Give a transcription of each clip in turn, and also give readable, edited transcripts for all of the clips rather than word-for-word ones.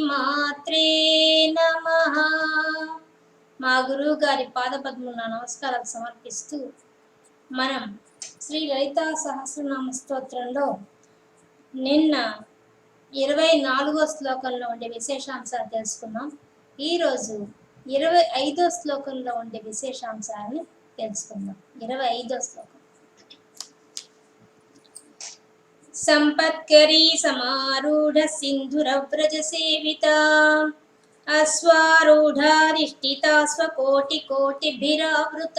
శ్రీమాత్రే నమః. మా గురువు గారి పాదపద్మమున నమస్కారాలు సమర్పిస్తూ మనం శ్రీ లలితా సహస్రనామ స్తోత్రంలో నిన్న 24వ శ్లోకంలో ఉండే విశేషాంశాలు తెలుసుకున్నాం. ఈరోజు 25వ శ్లోకంలో ఉండే విశేషాంశాలను తెలుసుకుందాం. 25వ శ్లోకం. సంపత్కరీ సమారూఢ సింధురవ్రజ సేవిత అశ్వారూఢారిష్టిత స్వకోటి కోటిభిరావృత.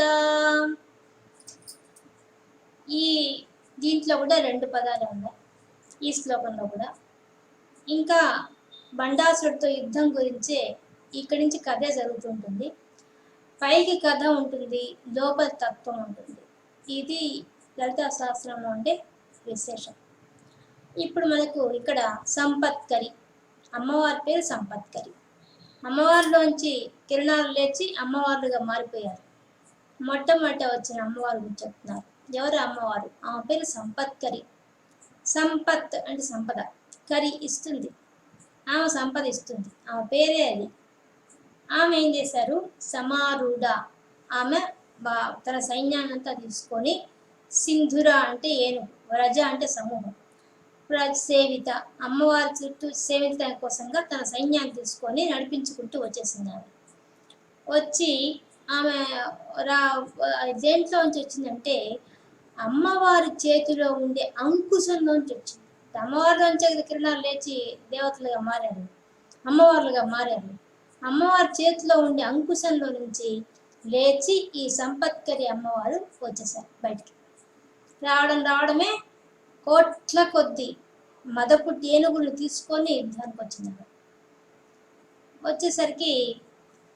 దీంట్లో కూడా 2 పదాలు ఉన్నాయి ఈ శ్లోకంలో కూడా. ఇంకా బండాసురుడితో యుద్ధం గురించే ఇక్కడి నుంచి కథే జరుగుతుంటుంది. పైకి కథ ఉంటుంది, లోపల తత్వం ఉంటుంది. ఇది లలితా సహస్రంలో ఉండే విశేషం. ఇప్పుడు మనకు ఇక్కడ సంపత్కరి, అమ్మవారి పేరు సంపత్కరి. అమ్మవారిలోంచి కిరణాలు లేచి అమ్మవారులుగా మారిపోయారు. మొట్టమొదట వచ్చిన అమ్మవారు గురించి చెప్తున్నారు. ఎవరు అమ్మవారు? ఆమె పేరు సంపత్కరి. సంపత్ అంటే సంపద, కరి ఇస్తుంది, ఆమె సంపద ఇస్తుంది, ఆమె పేరే అది. ఆమె ఏం చేశారు? సమారూఢ, ఆమె తన సైన్యాన్నంతా తీసుకొని, సింధుర అంటే ఏనుగు, వ్రజ అంటే సమూహం, సేవిత అమ్మవారి చుట్టూ సేవిత కోసంగా తన సైన్యాన్ని తీసుకొని నడిపించుకుంటూ వచ్చేసింది. ఆమె వచ్చి ఆమె దేంట్లోంచి వచ్చిందంటే అమ్మవారి చేతిలో ఉండే అంకుశంలోంచి వచ్చింది. అమ్మవారిలోంచి కిరణాలు లేచి దేవతలుగా మారారు, అమ్మవార్లుగా మారారు. అమ్మవారి చేతిలో ఉండే అంకుశంలో నుంచి లేచి ఈ సంపత్కరి అమ్మవారు వచ్చేసారు బయటికి. రావడమే కోట్ల కొద్ది మదపు ఏనుగులు తీసుకొని యుద్ధానికి వచ్చినారు. వచ్చేసరికి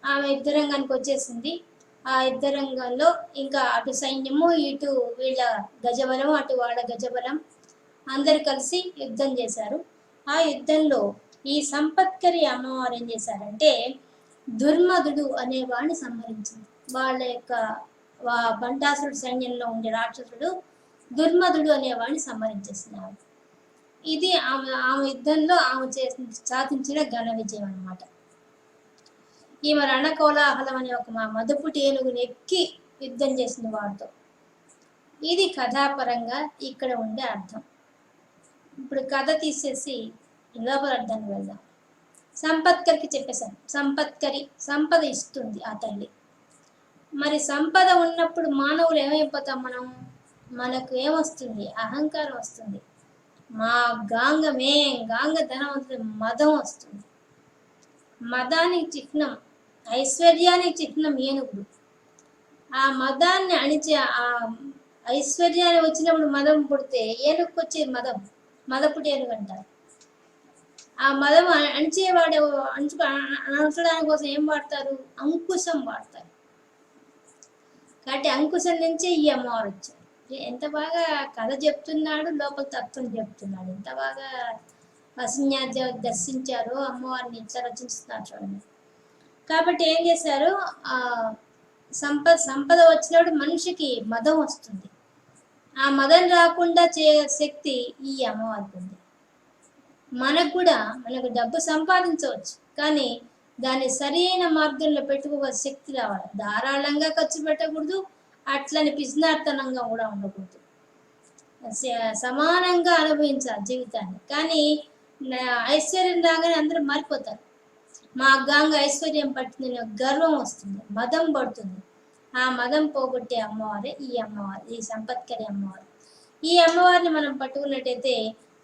ఆమె యుద్ధరంగానికి వచ్చేసింది. ఆ యుద్ధరంగంలో ఇంకా అటు సైన్యము, ఇటు వీళ్ళ గజబలం, అటు వాళ్ళ గజబలం అందరు కలిసి యుద్ధం చేశారు. ఆ యుద్ధంలో ఈ సంపత్కరి అమ్మవారు ఏం చేశారంటే దుర్మధుడు అనేవాడిని సంహరించింది. వాళ్ళ యొక్క బండాసురుడు సైన్యంలో ఉండే రాక్షసుడు దుర్మధుడు అనేవాడిని సంహరించేస్తున్నారు. ఇది ఆమె యుద్ధంలో ఆమె సాధించిన ఘన విజయం అన్నమాట. ఈమె రణకోలాహలం అనే ఒక మదపుటి ఏనుగుని ఎక్కి యుద్ధం చేసింది వాడితో. ఇది కథాపరంగా ఇక్కడ ఉండే అర్థం. ఇప్పుడు కథ తీసేసి లోపల అర్థానికి వెళ్దాం. సంపత్కరికి చెప్పేశాను. సంపత్కరి సంపద ఇస్తుంది ఆ తల్లి. మరి సంపద ఉన్నప్పుడు మానవులు ఏమైపోతాం మనం? మనకు ఏమొస్తుంది? అహంకారం వస్తుంది. మా గాంగ ధనవంతుడి మదం వస్తుంది. మదానికి చిహ్నం, ఐశ్వర్యానికి చిహ్నం ఏనుగుడు. ఆ మదాన్ని అణిచే, ఆ ఐశ్వర్యాన్ని వచ్చినప్పుడు మదం పుడితే ఏనుగుకి వచ్చే మదపుటి ఏనుగు అంటారు. ఆ మదం అణిచేవాడు అణచడానికి కోసం ఏం వాడతారు? అంకుశం వాడతారు. కాబట్టి అంకుశం నుంచే ఈ అమ్మవారు వచ్చారు. ఎంత బాగా కథ చెప్తున్నాడు, లోపల తత్వం చెప్తున్నాడు. ఎంత బాగా వసిన్యాద్య దర్శించారో అమ్మవారిని ఇట్లా రచించుతున్నారు చూడండి. కాబట్టి ఏం చేశారు? ఆ సంపద వచ్చినప్పుడు మనిషికి మదం వస్తుంది. ఆ మదం రాకుండా శక్తి ఈ అమ్మవారికి ఉంది. మనకు డబ్బు సంపాదించవచ్చు, కానీ దాన్ని సరైన మార్గంలో పెట్టుకోవాల్సిన శక్తి రావాలి. ధారాళంగా ఖర్చు పెట్టకూడదు, అట్లని పిసినార్తనంగా కూడా ఉండకూడదు. సమానంగా అనుభవించాలి జీవితాన్ని. కానీ ఐశ్వర్యం రాగానే అందరూ మారిపోతారు. మా గాంగ ఐశ్వర్యం పట్టిందని గర్వం వస్తుంది, మదం పడుతుంది. ఆ మదం పోగొట్టే అమ్మవారే ఈ అమ్మవారు, ఈ సంపత్కరి అమ్మవారు. ఈ అమ్మవారిని మనం పట్టుకున్నట్టయితే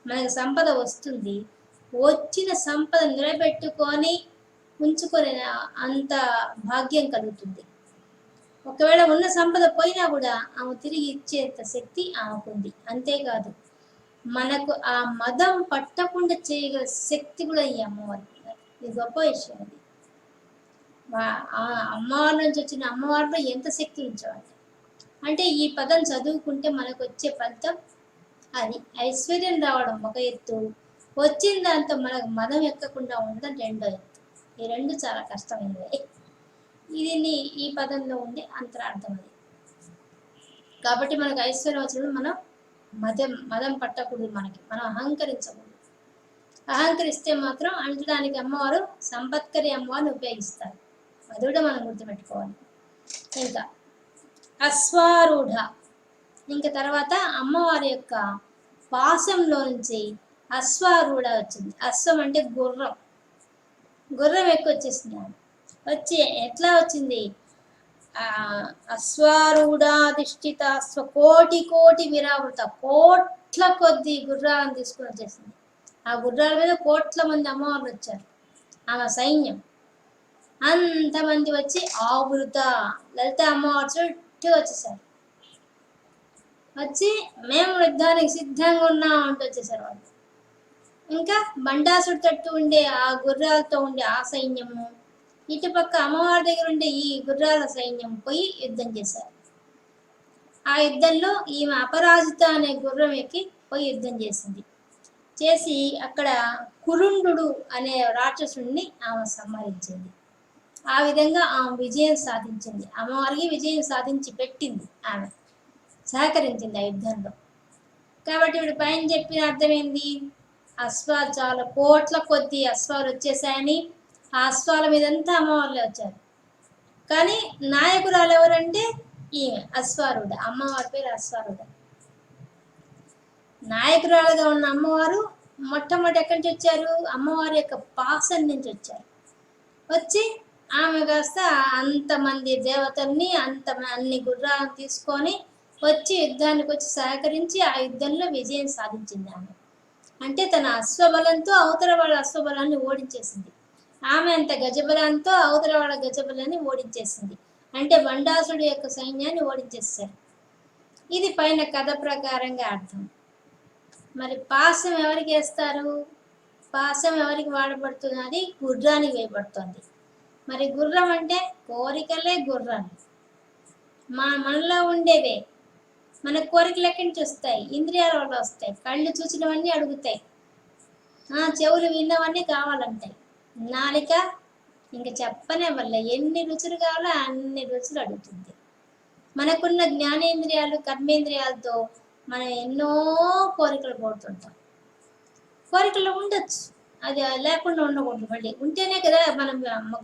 మనకు సంపద వస్తుంది. వచ్చిన సంపద నిలబెట్టుకొని ఉంచుకొని అంత భాగ్యం కలుగుతుంది. ఒకవేళ ఉన్న సంపద పోయినా కూడా ఆమె తిరిగి ఇచ్చేంత శక్తి ఆమెకుంది. అంతేకాదు, మనకు ఆ మదం పట్టకుండా చేయగల శక్తి కూడా ఈ అమ్మవారికి. ఇది గొప్ప విషయం. అది ఆ అమ్మవారి నుంచి వచ్చిన అమ్మవారిలో ఎంత శక్తి ఉంచాలంటే, అంటే ఈ పదం చదువుకుంటే మనకు వచ్చే ఫలితం అది. ఐశ్వర్యం రావడం ఒక ఎత్తు, వచ్చిన దాంతో మనకు మదం ఎక్కకుండా ఉండడం రెండో ఎత్తు. ఈ రెండు చాలా కష్టమైనవి. ఇది ఈ పదంలో ఉండే అంతరార్థం అది. కాబట్టి మనకు ఐశ్వర్యం వచ్చినప్పుడు మనం మదం పట్టకూడదు, మనం అహంకరించకూడదు. అహంకరిస్తే మాత్రం అంటడానికి అమ్మవారు సంపత్కరి అమ్మవారిని ఉపయోగిస్తారు. అది కూడా మనం గుర్తుపెట్టుకోవాలి. ఇంకా అశ్వారూఢ, ఇంకా తర్వాత అమ్మవారి యొక్క పాశంలో నుంచి అశ్వారూఢ వచ్చింది. అశ్వం అంటే గుర్రం, గుర్రం ఎక్కువ వచ్చేసింది. వచ్చి ఎట్లా వచ్చింది? అశ్వారూఢాధిష్ఠిత కోటి కోటి విరావృత, కోట్ల కొద్ది గుర్రాలను తీసుకుని వచ్చేసింది. ఆ గుర్రాల మీద కోట్ల మంది అమ్మవార్లు వచ్చారు. ఆమె సైన్యం అంతమంది వచ్చి ఆవృత లలిత అమ్మవారు చుట్టూ వచ్చేసారు. వచ్చి మేము యుద్ధానికి సిద్ధంగా ఉన్నాం అంటూ వచ్చేసారు వాళ్ళు. ఇంకా బండాసుడు తట్టు ఉండే ఆ గుర్రాలతో ఉండే ఆ సైన్యము, ఇటుపక్క అమ్మవారి దగ్గర ఉండే ఈ గుర్రాల సైన్యం పోయి యుద్ధం చేశారు. ఆ యుద్ధంలో ఈమె అపరాజిత అనే గుర్రం ఎక్కి పోయి యుద్ధం చేసింది. చేసి అక్కడ కురుండు అనే రాక్షసుడిని ఆమె సంహరించింది. ఆ విధంగా ఆమె విజయం సాధించింది. అమ్మవారికి విజయం సాధించి పెట్టింది, ఆమె సహకరించింది ఆ యుద్ధంలో. కాబట్టి ఇప్పుడు పైన చెప్పిన అర్థం ఏంది? అశ్వాలు చాలా కోట్ల కొద్ది అశ్వాలు వచ్చేసాయని, ఆ అశ్వాల మీదంతా అమ్మవార్లే వచ్చారు. కానీ నాయకురాలు ఎవరంటే ఈమె అశ్వారూఢ, అమ్మవారి పేరు అశ్వారూఢ. నాయకురాలుగా ఉన్న అమ్మవారు మొట్టమొదటి ఎక్కడి నుంచి వచ్చారు? అమ్మవారి యొక్క పాసం నుంచి వచ్చారు. వచ్చి ఆమె కాస్త అంతమంది దేవతల్ని అన్ని గుర్రాలను తీసుకొని వచ్చి యుద్ధానికి వచ్చి సహకరించి ఆ యుద్ధంలో విజయం సాధించింది ఆమె. అంటే తన అశ్వబలంతో అవతల వాళ్ళ అశ్వబలాన్ని ఓడించేసింది. ఆమె అంత గజబలంతో అవతల వాళ్ళ గజబలాన్ని ఓడించేసింది. అంటే బండాసుడి యొక్క సైన్యాన్ని ఓడించేసారు. ఇది పైన కథ ప్రకారంగా అర్థం. మరి పాశం ఎవరికి వేస్తారు? పాశం ఎవరికి వాడబడుతున్నది? గుర్రానికి వేయబడుతుంది. మరి గుర్రం అంటే కోరికలే గుర్రాలు, మనలో ఉండేవే. మన కోరికలు ఎక్కడి నుంచి వస్తాయి? ఇంద్రియాల వల్ల వస్తాయి. కళ్ళు చూసినవన్నీ అడుగుతాయి, చెవులు విన్నవన్నీ కావాలంటాయి. నాలిక ఇంకా చెప్పనే వల్ల ఎన్ని రుచులు కావాలో అన్ని రుచులు అడుగుతుంది. మనకున్న జ్ఞానేంద్రియాలు కర్మేంద్రియాలతో మనం ఎన్నో కోరికలు కోరుతుంటాం. కోరికలు ఉండొచ్చు, అది లేకుండా ఉండకూడదు. మళ్ళీ ఉంటేనే కదా మనం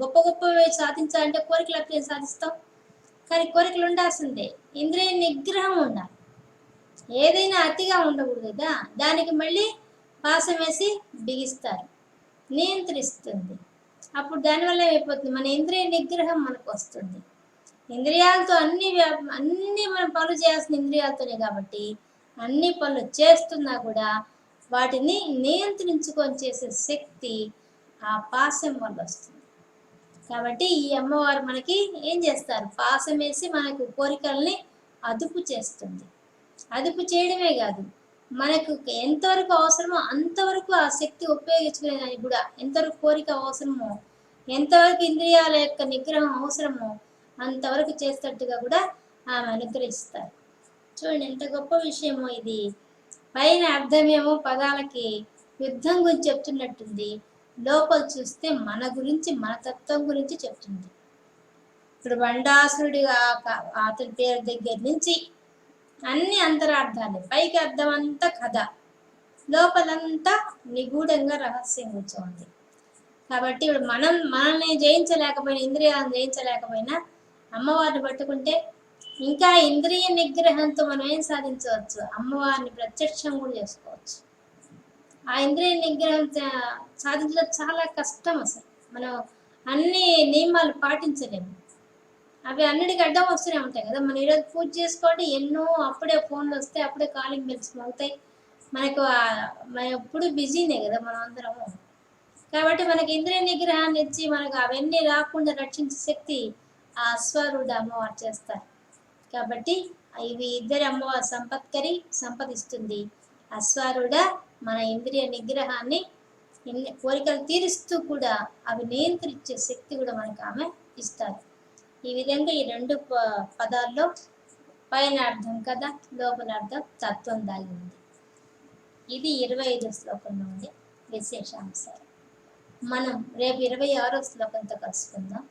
గొప్ప గొప్పవి సాధించాలంటే కోరికలు అట్లే సాధిస్తాం. కానీ కోరికలు ఉండాల్సిందే, ఇంద్రియ నిగ్రహం ఉండాలి. ఏదైనా అతిగా ఉండకూడదు కదా. దానికి మళ్ళీ పాసం వేసి బిగిస్తారు, నియంత్రిస్తుంది. అప్పుడు దానివల్ల ఏమైపోతుంది? మన ఇంద్రియ నిగ్రహం మనకు వస్తుంది. ఇంద్రియాలతో అన్ని మనం పనులు చేయాల్సిన ఇంద్రియాలతోనే కాబట్టి అన్ని పనులు చేస్తున్నా కూడా వాటిని నియంత్రించుకొని చేసే శక్తి ఆ పాశం వల్ల వస్తుంది. కాబట్టి ఈ అమ్మవారు మనకి ఏం చేస్తారు? పాశం వేసి మనకు కోరికల్ని అదుపు చేస్తుంది. అదుపు చేయడమే కాదు, మనకు ఎంతవరకు అవసరమో అంతవరకు ఆ శక్తి ఉపయోగించుకునేదానికి కూడా, ఎంతవరకు కోరిక అవసరమో, ఎంతవరకు ఇంద్రియాల యొక్క నిగ్రహం అవసరమో అంతవరకు చేసేటట్టుగా కూడా ఆమె అనుగ్రహిస్తారు. చూడండి ఎంత గొప్ప విషయమో ఇది. పైన అర్థమేమో పదాలకి యుద్ధం గురించి చెప్తున్నట్టుంది, లోపల చూస్తే మన గురించి, మన తత్వం గురించి చెప్తుంది. ఇప్పుడు బండాసురుడి అతని పేరు దగ్గర నుంచి అన్ని అంతరార్థాలు, పైకి అర్థం అంతా కథ, లోపలంతా నిగూఢంగా రహస్యం కూర్చోంది. కాబట్టి ఇప్పుడు మనల్ని జయించలేకపోయినా, ఇంద్రియాలను జయించలేకపోయినా అమ్మవారిని పట్టుకుంటే ఇంకా ఇంద్రియ నిగ్రహంతో మనం ఏం సాధించవచ్చు? అమ్మవారిని ప్రత్యక్షం కూడా చేసుకోవచ్చు. ఆ ఇంద్రియ నిగ్రహం సాధించడం చాలా కష్టం. అసలు మనం అన్ని నియమాలు పాటించలేము. అవి అన్నిటికీ అడ్డం వస్తూనే ఉంటాయి కదా. మనం ఈరోజు పూజ చేసుకోండి, ఎన్నో అప్పుడే ఫోన్లు వస్తాయి, అప్పుడే కాలింగ్ బెల్స్ మోగుతాయి. మనం ఎప్పుడు బిజీనే కదా మనం అందరము. కాబట్టి మనకి ఇంద్రియ నిగ్రహాన్ని ఇచ్చి మనకు అవన్నీ రాకుండా రక్షించే శక్తి ఆ అశ్వారూఢ అమ్మవారు చేస్తారు. కాబట్టి ఇవి ఇద్దరి అమ్మవారు సంపత్కరి, సంపదిస్తుంది. అశ్వారూఢ మన ఇంద్రియ నిగ్రహాన్ని, కోరికలు తీరుస్తూ కూడా అవి నియంత్రించే శక్తి కూడా మనకు ఆమె ఇస్తారు. ఈ విధంగా ఈ రెండు పదాల్లో పైన అర్థం కదా, లోపల అర్థం తత్వం దాగి ఉంది. ఇది 25వ శ్లోకంలో ఉండే విశేషాంశాలు. మనం రేపు 26వ శ్లోకంతో కలుసుకుందాం.